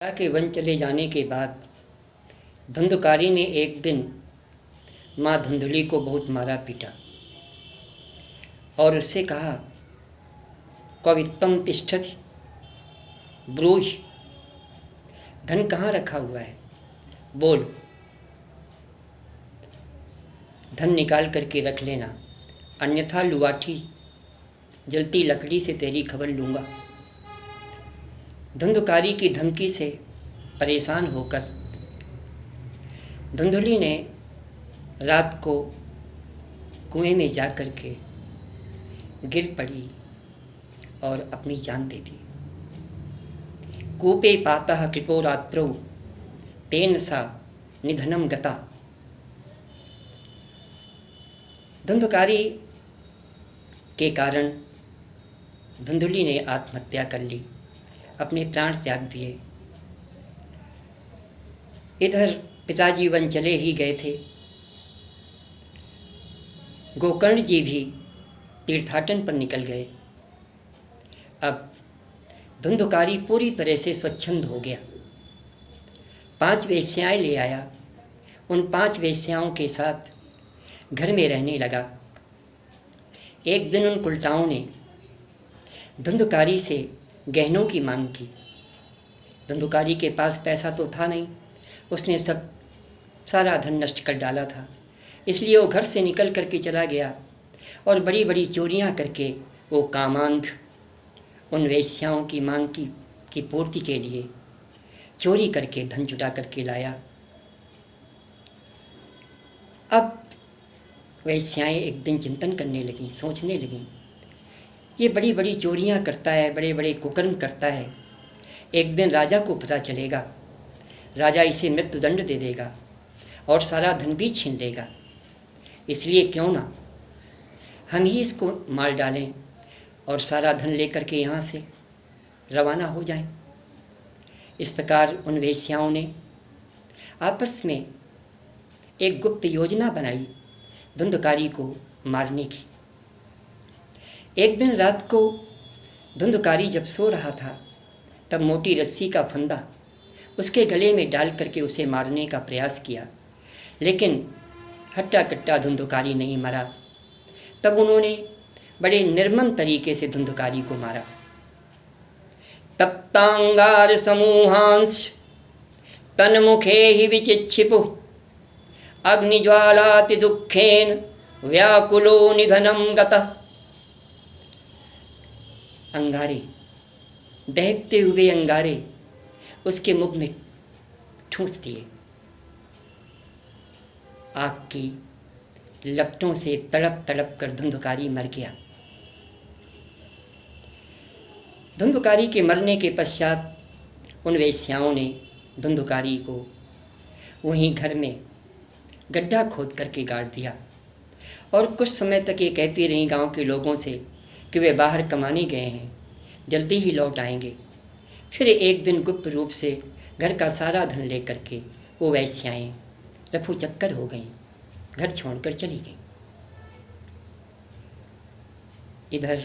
पिता के वन चले जाने के बाद धुंधकारी ने एक दिन माँ धुंधली को बहुत मारा पीटा और उससे कहा, क्ववित्तम तिष्ठति ब्रूहि, धन कहाँ रखा हुआ है, बोल, धन निकाल करके रख लेना, अन्यथा लुआठी जलती लकड़ी से तेरी खबर लूँगा। धुंधकारी की धमकी से परेशान होकर धुंधली ने रात को कुएं में जा कर के गिर पड़ी और अपनी जान दे दी। कूपे पातः कृपो रात्रौ तेन सा निधनम गता। धुंधकारी के कारण धुंधली ने आत्महत्या कर ली, अपने प्राण त्याग दिए। इधर पिताजी वन चले ही गए थे। गोकर्ण जी भी तीर्थाटन पर निकल गए। अब धुंधकारी पूरी तरह से स्वच्छंद हो गया। 5 वेश्याएं ले आया। उन 5 वेश्याओं के साथ घर में रहने लगा। एक दिन उन कुलटाओं ने धुंधकारी से गहनों की मांग की। धुंधकारी के पास पैसा तो था नहीं, उसने सारा धन नष्ट कर डाला था। इसलिए वो घर से निकल करके चला गया और बड़ी बड़ी चोरियां करके वो कामांध उन वेश्याओं की मांग की पूर्ति के लिए चोरी करके धन जुटा करके लाया। अब वेश्याएं एक दिन चिंतन करने लगीं, सोचने लगीं, ये बड़ी बड़ी चोरियां करता है, बड़े बड़े कुकर्म करता है, एक दिन राजा को पता चलेगा, राजा इसे मृत्युदंड दे देगा और सारा धन भी छीन लेगा। इसलिए क्यों ना हम ही इसको मार डालें और सारा धन लेकर के यहाँ से रवाना हो जाएं। इस प्रकार उन वेश्याओं ने आपस में एक गुप्त योजना बनाई धुंधकारी को मारने की। एक दिन रात को धुंधकारी जब सो रहा था, तब मोटी रस्सी का फंदा उसके गले में डाल करके उसे मारने का प्रयास किया, लेकिन हट्टा कट्टा धुंधकारी नहीं मरा। तब उन्होंने बड़े निर्मम तरीके से धुंधकारी को मारा। तप्तांगार समूहांश तन्मुखे ही विचिक्षिपु अग्निज्वालाति दुखेन व्याकुलो निधनम गतः। अंगारे, दहकते हुए अंगारे उसके मुख में ठूंस दिए। आग की लपटों से तड़प तड़प कर धुंधकारी मर गया। धुंधकारी के मरने के पश्चात उन वेश्याओं ने धुंधकारी को वहीं घर में गड्ढा खोद करके गाड़ दिया और कुछ समय तक ये कहती रही गांव के लोगों से कि वे बाहर कमाने गए हैं, जल्दी ही लौट आएंगे। फिर एक दिन गुप्त रूप से घर का सारा धन लेकर के वो वेश्याएं रफू चक्कर हो गईं, घर छोड़कर चली गईं। इधर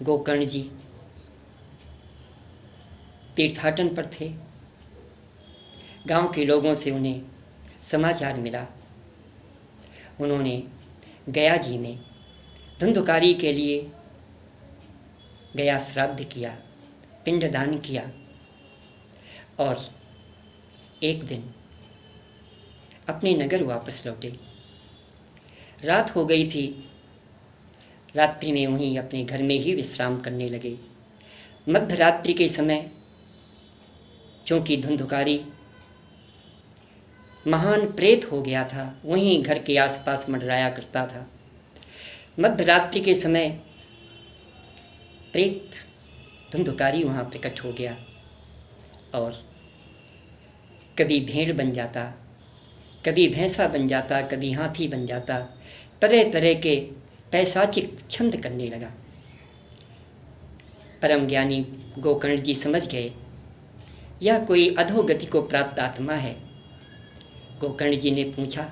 गोकर्ण जी तीर्थाटन पर थे। गांव के लोगों से उन्हें समाचार मिला। उन्होंने गया जी में धुंधकारी के लिए गया श्राद्ध किया, पिंडदान किया और एक दिन अपने नगर वापस लौटे। रात हो गई थी। रात्रि में वहीं अपने घर में ही विश्राम करने लगे। मध्य रात्रि के समय चूँकि धुंधकारी महान प्रेत हो गया था, वहीं घर के आसपास मंडराया करता था। मध्य रात्रि के समय प्रेत धुंधकारी वहाँ प्रकट हो गया और कभी भेड़ बन जाता, कभी भैंसा बन जाता, कभी हाथी बन जाता, तरह तरह के पैशाचिक छंद करने लगा। परम ज्ञानी गोकर्ण जी समझ गए यह कोई अधोगति को प्राप्त आत्मा है। गोकर्ण जी ने पूछा,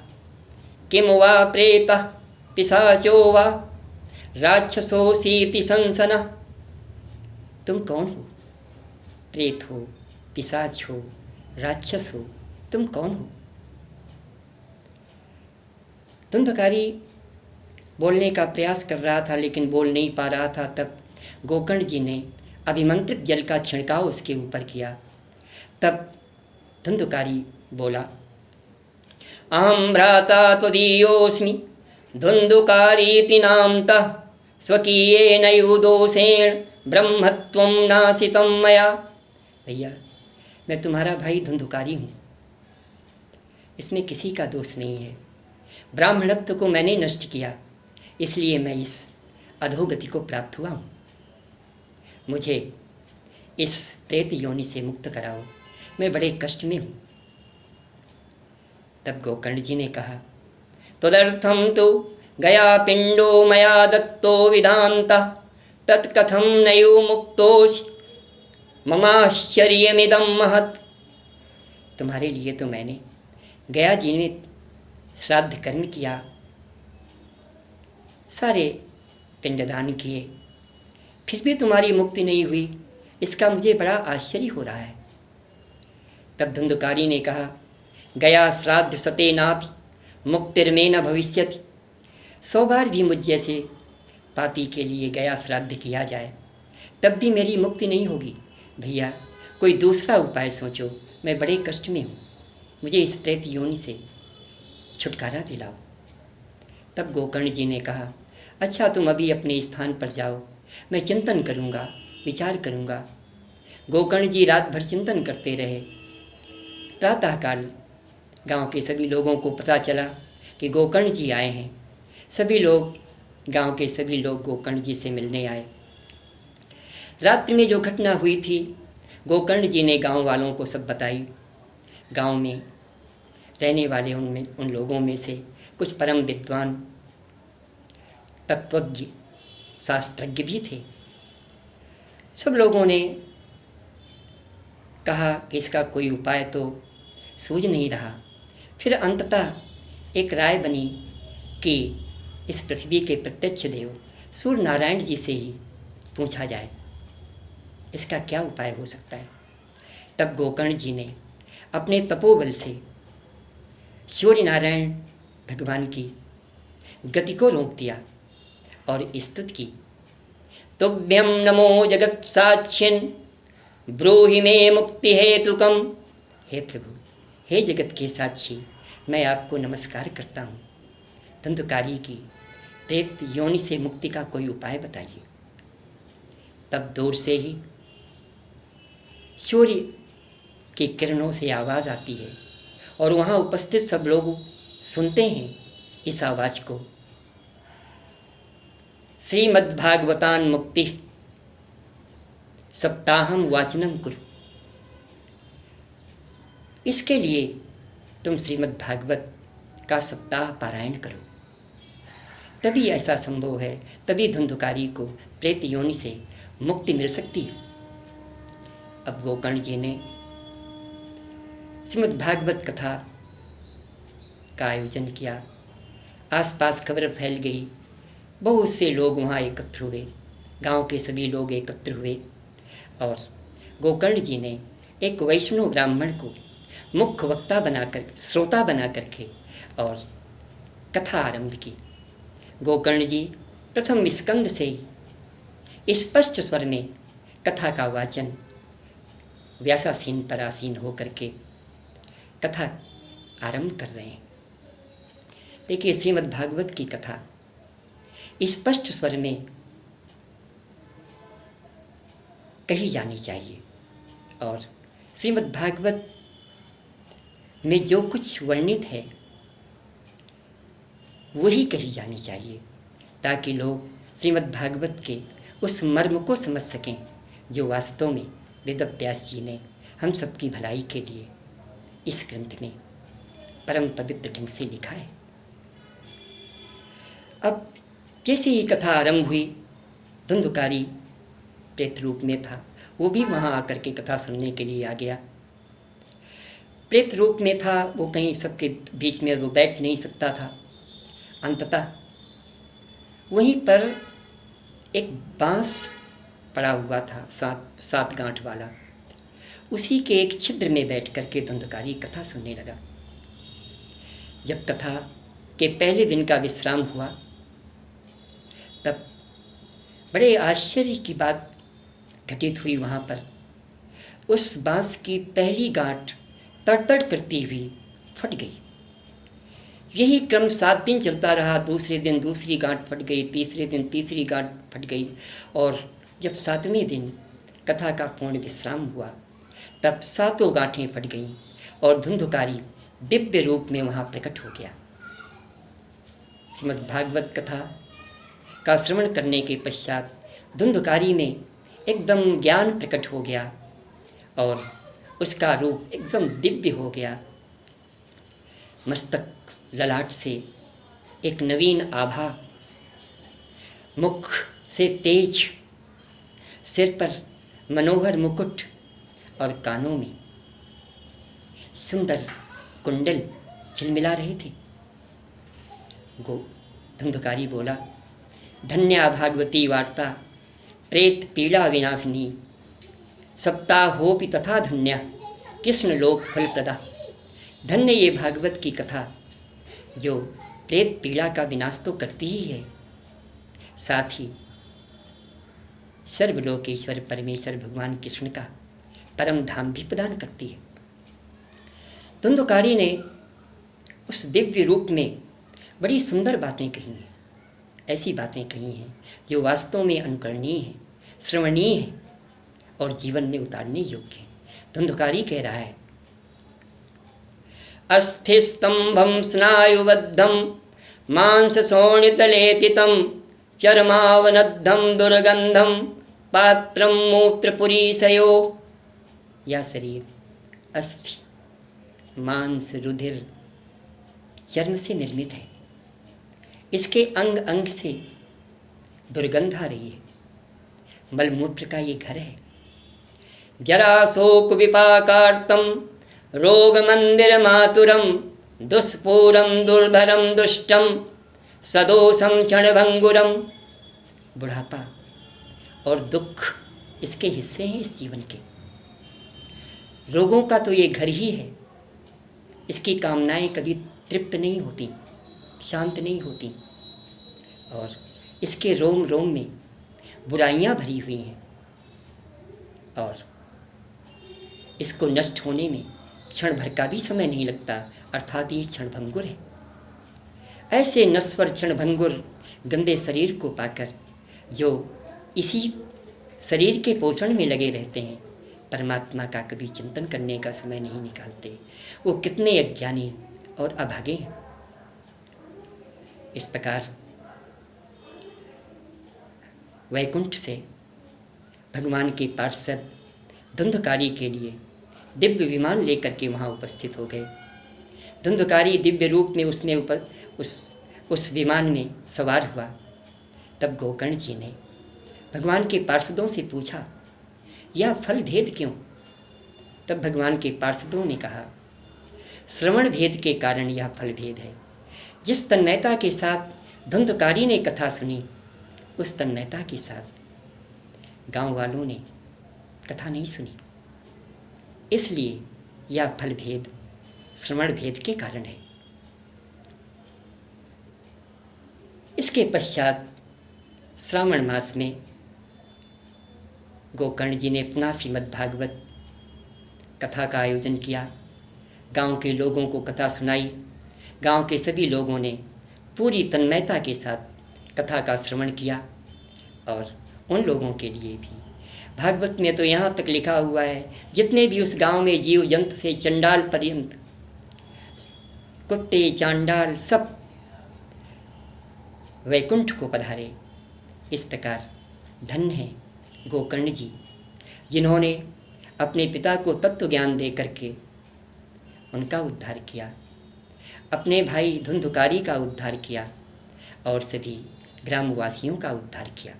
किम वा प्रेतः पिशाचो वा राक्षसोऽसीति संसनः। तुम कौन हो? प्रेत हो, पिशाच हो, राक्षस हो, तुम कौन हो? धुंधकारी बोलने का प्रयास कर रहा था लेकिन बोल नहीं पा रहा था। तब गोकर्ण जी ने अभिमंत्रित जल का छिड़काव उसके ऊपर किया। तब धुंधकारी बोला, अहम भ्राता त्वदीयोऽस्मि धुंधुकारीति नामतः स्वकीयेन दोषेण ब्रह्मत्वं नाशितं मया। भैया, मैं तुम्हारा भाई धुंधुकारी हूँ, इसमें किसी का दोष नहीं है। ब्राह्मणत्व को मैंने नष्ट किया, इसलिए मैं इस अधोगति को प्राप्त हुआ हूँ। मुझे इस प्रेत योनि से मुक्त कराओ, मैं बड़े कष्ट में हूँ। तब गोकर्ण जी ने कहा, तदर्थम तो गया पिंडो मया दत्तो विधान्तः तत्कथम नयो मुक्तोऽसि ममाश्चर्यमिदं महत्। तुम्हारे लिए तो मैंने गया जी ने श्राद्ध कर्म किया, सारे पिंडदान किए, फिर भी तुम्हारी मुक्ति नहीं हुई, इसका मुझे बड़ा आश्चर्य हो रहा है। तब धुंधुकारी ने कहा, गया श्राद्ध सते नापि मुक्तिर्मे न भविष्यति। 100 बार भी मुझ जैसे पापी के लिए गया श्राद्ध किया जाए तब भी मेरी मुक्ति नहीं होगी। भैया, कोई दूसरा उपाय सोचो, मैं बड़े कष्ट में हूँ, मुझे इस प्रेत योनि से छुटकारा दिलाओ। तब गोकर्ण जी ने कहा, अच्छा तुम अभी अपने स्थान पर जाओ, मैं चिंतन करूँगा, विचार करूँगा। गोकर्ण जी रात भर चिंतन करते रहे। प्रातःकाल गांव के सभी लोगों को पता चला कि गोकर्ण जी आए हैं। सभी लोग, गांव के सभी लोग गोकर्ण जी से मिलने आए। रात्रि में जो घटना हुई थी गोकर्ण जी ने गांव वालों को सब बताई। गांव में रहने वाले उन लोगों में से कुछ परम विद्वान, तत्वज्ञ, शास्त्रज्ञ भी थे। सब लोगों ने कहा कि इसका कोई उपाय तो सूझ नहीं रहा। फिर अंततः एक राय बनी कि इस पृथ्वी के प्रत्यक्ष देव सूर्य नारायण जी से ही पूछा जाए, इसका क्या उपाय हो सकता है। तब गोकर्ण जी ने अपने तपोबल से सूर्य नारायण भगवान की गति को रोक दिया और स्तुति की, तुभ्यं नमो जगत साक्षिन् ब्रूहि मे मुक्ति हेतुकम। हे प्रभु, हे जगत के साक्षी, मैं आपको नमस्कार करता हूँ। धुंधुकारी की प्रेत योनि से मुक्ति का कोई उपाय बताइए। तब दूर से ही सूर्य की किरणों से आवाज़ आती है और वहाँ उपस्थित सब लोग सुनते हैं इस आवाज़ को, श्रीमद्भागवतान मुक्ति सप्ताहम वाचनम कुरु। इसके लिए तुम श्रीमद्भागवत का सप्ताह पारायण करो, तभी ऐसा संभव है, तभी धुंधुकारी को प्रेत योनि से मुक्ति मिल सकती है। अब गोकर्ण जी ने श्रीमद्भागवत कथा का आयोजन किया। आसपास खबर फैल गई, बहुत से लोग वहाँ एकत्र हुए, गांव के सभी लोग एकत्र हुए और गोकर्ण जी ने एक वैष्णव ब्राह्मण को मुख्य वक्ता बनाकर, श्रोता बना करके और कथा आरंभ की। गोकर्ण जी प्रथम स्कंद से ही स्पष्ट स्वर में कथा का वाचन व्यासासीन पर आसीन होकर के कथा आरंभ कर रहे हैं। देखिए, श्रीमद्भागवत की कथा स्पष्ट स्वर में कही जानी चाहिए और श्रीमद्भागवत में जो कुछ वर्णित है वही कही जानी चाहिए, ताकि लोग श्रीमद्भागवत के उस मर्म को समझ सकें जो वास्तव में वेदव्यास जी ने हम सबकी भलाई के लिए इस ग्रंथ में परम पवित्र ढंग से लिखा है। अब जैसे ही कथा आरंभ हुई, धुंधुकारी प्रेत रूप में था, वो भी वहाँ आकर के कथा सुनने के लिए आ गया। प्रेत रूप में था, वो कहीं सबके बीच में वो बैठ नहीं सकता था। अंततः वहीं पर एक बांस पड़ा हुआ था, सात गांठ वाला, उसी के एक छिद्र में बैठ कर के धुंधकारी कथा सुनने लगा। जब कथा के पहले दिन का विश्राम हुआ तब बड़े आश्चर्य की बात घटित हुई। वहाँ पर उस बांस की पहली गांठ तड़तड़ करती हुई फट गई। यही क्रम 7 दिन चलता रहा। दूसरे दिन दूसरी गांठ फट गई, तीसरे दिन तीसरी गांठ फट गई, और जब 7वें दिन कथा का पूर्ण विश्राम हुआ तब 7 गांठें फट गईं और धुंधकारी दिव्य रूप में वहाँ प्रकट हो गया। श्रीमद् भागवत कथा का श्रवण करने के पश्चात धुंधकारी में एकदम ज्ञान प्रकट हो गया और उसका रूप एकदम दिव्य हो गया। मस्तक ललाट से एक नवीन आभा, मुख से तेज, सिर पर मनोहर मुकुट और कानों में सुंदर कुंडल झिलमिला रहे थे। धुंधकारी बोला, धन्या भागवती वार्ता प्रेत पीड़ा विनाशिनी, सप्ताहोपि तथा धन्या कृष्ण लोक फल प्रदा। धन्य ये भागवत की कथा जो प्रेत पीड़ा का विनाश तो करती ही है, साथ ही सर्वलोकेश्वर परमेश्वर भगवान कृष्ण का परम धाम भी प्रदान करती है। धुंधकारी ने उस दिव्य रूप में बड़ी सुंदर बातें कही हैं। ऐसी बातें कही हैं जो वास्तव में अनुकरणीय हैं, श्रवणीय हैं और जीवन में उतारने योग्य हैं। धुंधकारी कह रहा है, अस्थिस्तंभम स्नायुबद्धम मांस शोणितलेतितम चर्मावनद्धम दुर्गंधम पात्रम मूत्रपुरीशयो। यह शरीर अस्थि, मांस, रुधिर, चर्म से निर्मित है। इसके अंग अंग से दुर्गंध आ रही है। मलमूत्र का ये घर है। जरा शोक विपाकार्तम रोग मंदिर मातुरम दुष्पूरम दुर्धरम दुष्टम सदोषम क्षणभंगुरम। बुढ़ापा और दुख इसके हिस्से हैं इस जीवन के। रोगों का तो ये घर ही है। इसकी कामनाएं कभी तृप्त नहीं होती, शांत नहीं होती, और इसके रोम रोम में बुराइयां भरी हुई हैं और इसको नष्ट होने में क्षण भर का भी समय नहीं लगता, अर्थात ये क्षणभंगुर है। ऐसे नश्वर क्षणभंगुर गंदे शरीर को पाकर जो इसी शरीर के पोषण में लगे रहते हैं, परमात्मा का कभी चिंतन करने का समय नहीं निकालते, वो कितने अज्ञानी और अभागे हैं। इस प्रकार वैकुंठ से भगवान के पार्षद धुंधकारी के लिए दिव्य विमान लेकर के वहाँ उपस्थित हो गए। धुंधकारी दिव्य रूप में उसमें उस विमान में सवार हुआ। तब गोकर्ण जी ने भगवान के पार्षदों से पूछा, यह फल भेद क्यों? तब भगवान के पार्षदों ने कहा, श्रवण भेद के कारण यह फल भेद है। जिस तन्मयता के साथ धुंधकारी ने कथा सुनी, उस तन्मयता के साथ गांव वालों ने कथा नहीं सुनी, इसलिए यह फल भेद श्रवण भेद के कारण है। इसके पश्चात श्रावण मास में गोकर्ण जी ने पुनः श्रीमद् भागवत कथा का आयोजन किया। गांव के लोगों को कथा सुनाई। गांव के सभी लोगों ने पूरी तन्मयता के साथ कथा का श्रवण किया और उन लोगों के लिए भी भागवत में तो यहाँ तक लिखा हुआ है, जितने भी उस गांव में जीव जंतु से चंडाल पर्यंत, कुत्ते चांडाल सब वैकुंठ को पधारे। इस प्रकार धन्य है गोकर्ण जी, जिन्होंने अपने पिता को तत्व ज्ञान दे करके उनका उद्धार किया, अपने भाई धुंधकारी का उद्धार किया और सभी ग्रामवासियों का उद्धार किया।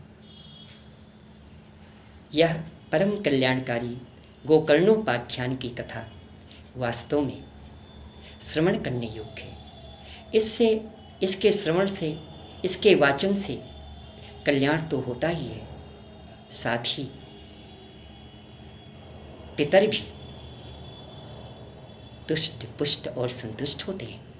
यह परम कल्याणकारी गोकर्णोपाख्यान की कथा वास्तव में श्रवण करने योग्य है। इससे, इसके श्रवण से, इसके वाचन से कल्याण तो होता ही है, साथ ही पितर भी तुष्ट पुष्ट और संतुष्ट होते हैं।